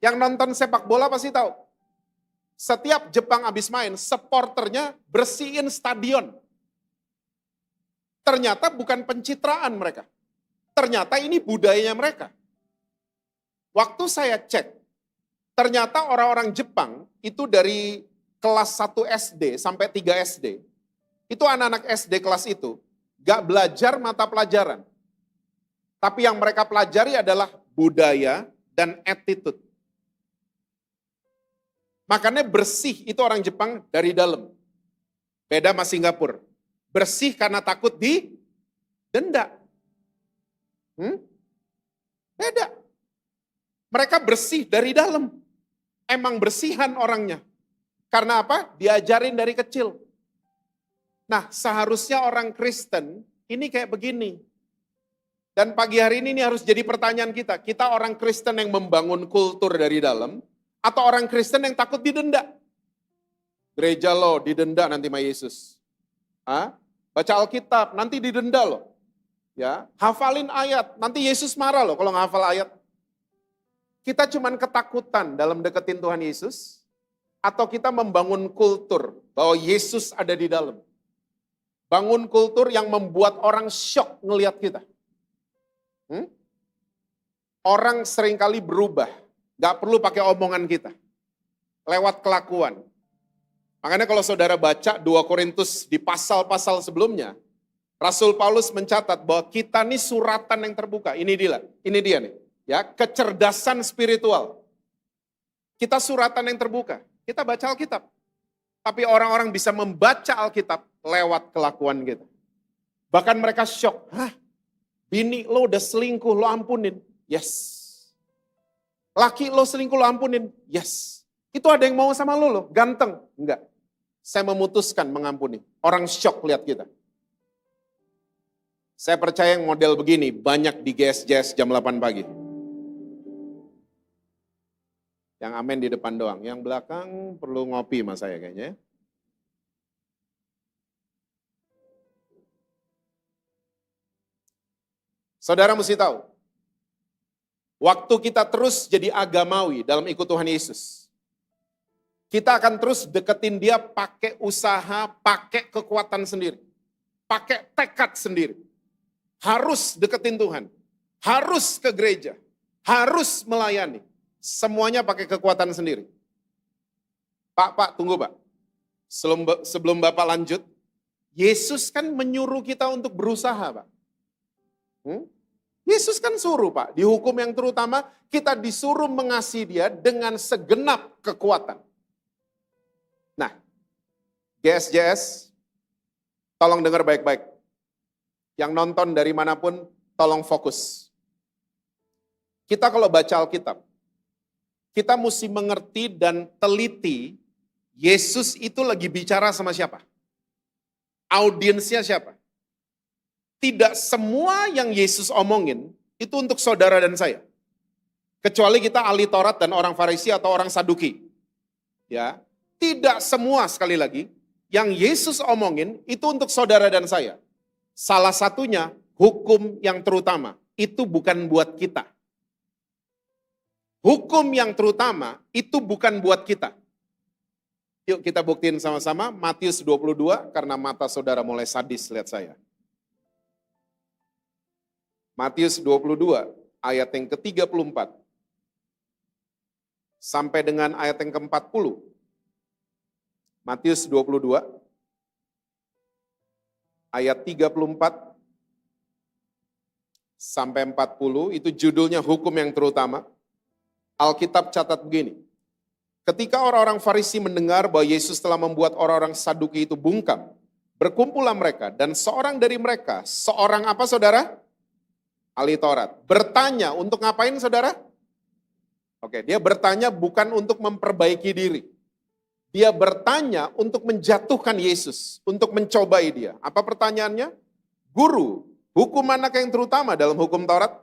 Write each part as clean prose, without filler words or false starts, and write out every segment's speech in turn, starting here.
Yang nonton sepak bola pasti tahu. Setiap Jepang habis main, supporternya bersihin stadion. Ternyata bukan pencitraan mereka. Ternyata ini budayanya mereka. Waktu saya cek, ternyata orang-orang Jepang itu dari kelas 1 SD sampai 3 SD, itu anak-anak SD kelas itu gak belajar mata pelajaran. Tapi yang mereka pelajari adalah budaya dan attitude. Makanya bersih itu orang Jepang dari dalam. Beda sama Singapura. Bersih karena takut didenda. Beda. Mereka bersih dari dalam. Emang bersihan orangnya. Karena apa? Diajarin dari kecil. Nah, seharusnya orang Kristen ini kayak begini. Dan pagi hari ini harus jadi pertanyaan kita. Kita orang Kristen yang membangun kultur dari dalam, atau orang Kristen yang takut didenda? Gereja lo didenda nanti sama Yesus. Baca Alkitab, nanti didenda lo. Ya, hafalin ayat, nanti Yesus marah lo kalau nggak hafal ayat. Kita cuman ketakutan dalam deketin Tuhan Yesus, atau kita membangun kultur bahwa Yesus ada di dalam. Bangun kultur yang membuat orang syok ngelihat kita. Orang seringkali berubah, gak perlu pakai omongan kita, lewat kelakuan. Makanya kalau saudara baca 2 Korintus di pasal-pasal sebelumnya, Rasul Paulus mencatat bahwa kita nih suratan yang terbuka. Ini dia nih, ya, kecerdasan spiritual. Kita suratan yang terbuka, kita baca Alkitab. Tapi orang-orang bisa membaca Alkitab lewat kelakuan kita. Bahkan mereka syok, bini lo udah selingkuh, lo ampunin. Yes. Laki lo selingkuh, lo ampunin. Yes. Itu ada yang mau sama lo, ganteng. Enggak. Saya memutuskan mengampuni. Orang syok lihat kita. Saya percaya yang model begini banyak di GSJS jam 8 pagi. Yang amin di depan doang. Yang belakang perlu ngopi sama saya kayaknya. Saudara mesti tahu, waktu kita terus jadi agamawi dalam ikut Tuhan Yesus, kita akan terus deketin dia pakai usaha, pakai kekuatan sendiri, pakai tekad sendiri. Harus deketin Tuhan, harus ke gereja, harus melayani. Semuanya pakai kekuatan sendiri. Pak, tunggu Pak. Sebelum Bapak lanjut, Yesus kan menyuruh kita untuk berusaha Pak. Yesus kan suruh Pak, di hukum yang terutama kita disuruh mengasihi dia dengan segenap kekuatan. Nah, GSJS, tolong dengar baik-baik. Yang nonton dari manapun, tolong fokus. Kita kalau baca Alkitab, kita mesti mengerti dan teliti Yesus itu lagi bicara sama siapa? Audiensnya siapa? Tidak semua yang Yesus omongin itu untuk saudara dan saya. Kecuali kita ahli Taurat dan orang Farisi atau orang Saduki. Ya, tidak semua sekali lagi yang Yesus omongin itu untuk saudara dan saya. Salah satunya hukum yang terutama itu bukan buat kita. Hukum yang terutama itu bukan buat kita. Yuk kita buktiin sama-sama Matius 22 karena mata saudara mulai sadis lihat saya. Matius 22 ayat yang ke-34 sampai dengan ayat yang ke-40. Matius 22 ayat 34 sampai 40 itu judulnya hukum yang terutama. Alkitab catat begini. Ketika orang-orang Farisi mendengar bahwa Yesus telah membuat orang-orang Saduki itu bungkam, berkumpullah mereka dan seorang dari mereka, seorang apa saudara? Ahli Taurat. Bertanya untuk ngapain saudara? Oke, dia bertanya bukan untuk memperbaiki diri. Dia bertanya untuk menjatuhkan Yesus, untuk mencobai dia. Apa pertanyaannya? Guru, hukum manakah yang terutama dalam hukum Taurat?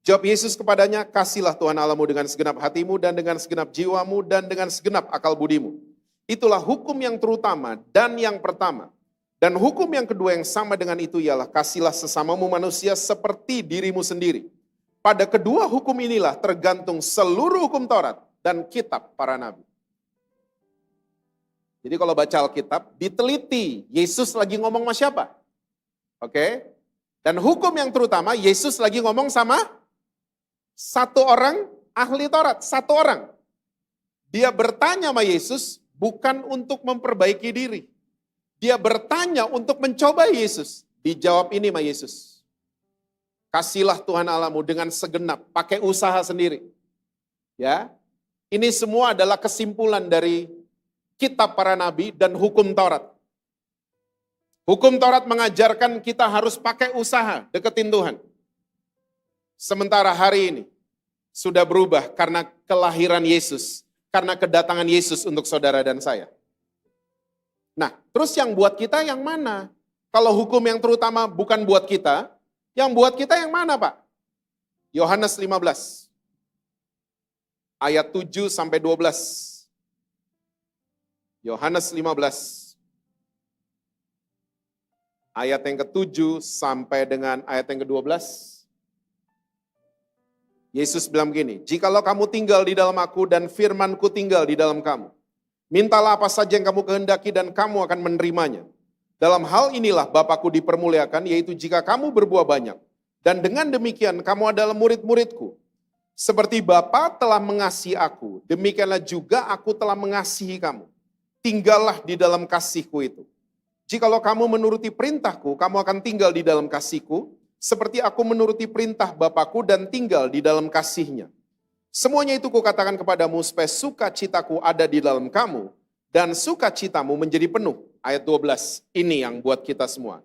Jawab Yesus kepadanya, kasihlah Tuhan Allahmu dengan segenap hatimu dan dengan segenap jiwamu dan dengan segenap akal budimu. Itulah hukum yang terutama dan yang pertama. Dan hukum yang kedua yang sama dengan itu ialah kasihlah sesamamu manusia seperti dirimu sendiri. Pada kedua hukum inilah tergantung seluruh hukum Taurat dan kitab para nabi. Jadi kalau baca Alkitab, diteliti Yesus lagi ngomong sama siapa? Oke? Dan hukum yang terutama, Yesus lagi ngomong sama satu orang ahli Taurat, satu orang. Dia bertanya sama Yesus bukan untuk memperbaiki diri. Dia bertanya untuk mencoba Yesus. Dijawab ini sama Yesus. Kasihlah Tuhan Allahmu dengan segenap, pakai usaha sendiri. Ya, ini semua adalah kesimpulan dari kitab para nabi dan hukum Taurat. Hukum Taurat mengajarkan kita harus pakai usaha deketin Tuhan. Sementara hari ini sudah berubah karena kelahiran Yesus, karena kedatangan Yesus untuk saudara dan saya. Nah, terus yang buat kita yang mana? Kalau hukum yang terutama bukan buat kita, yang buat kita yang mana, Pak? Yohanes 15 ayat 7 sampai 12. Yohanes 15 ayat yang ke-7 sampai dengan ayat yang ke-12. Yesus bilang begini, "Jikalau kamu tinggal di dalam aku dan firman-Ku tinggal di dalam kamu, mintalah apa saja yang kamu kehendaki dan kamu akan menerimanya. Dalam hal inilah Bapa-Ku dipermuliakan, yaitu jika kamu berbuah banyak. Dan dengan demikian kamu adalah murid-murid-Ku. Seperti Bapa telah mengasihi aku, demikianlah juga aku telah mengasihi kamu. Tinggallah di dalam kasih-Ku itu. Jikalau kamu menuruti perintah-Ku, kamu akan tinggal di dalam kasih-Ku, seperti aku menuruti perintah Bapa-Ku dan tinggal di dalam kasih-Nya. Semuanya itu kukatakan kepadamu supaya sukacitaku ada di dalam kamu dan sukacitamu menjadi penuh." Ayat 12, ini yang buat kita semua.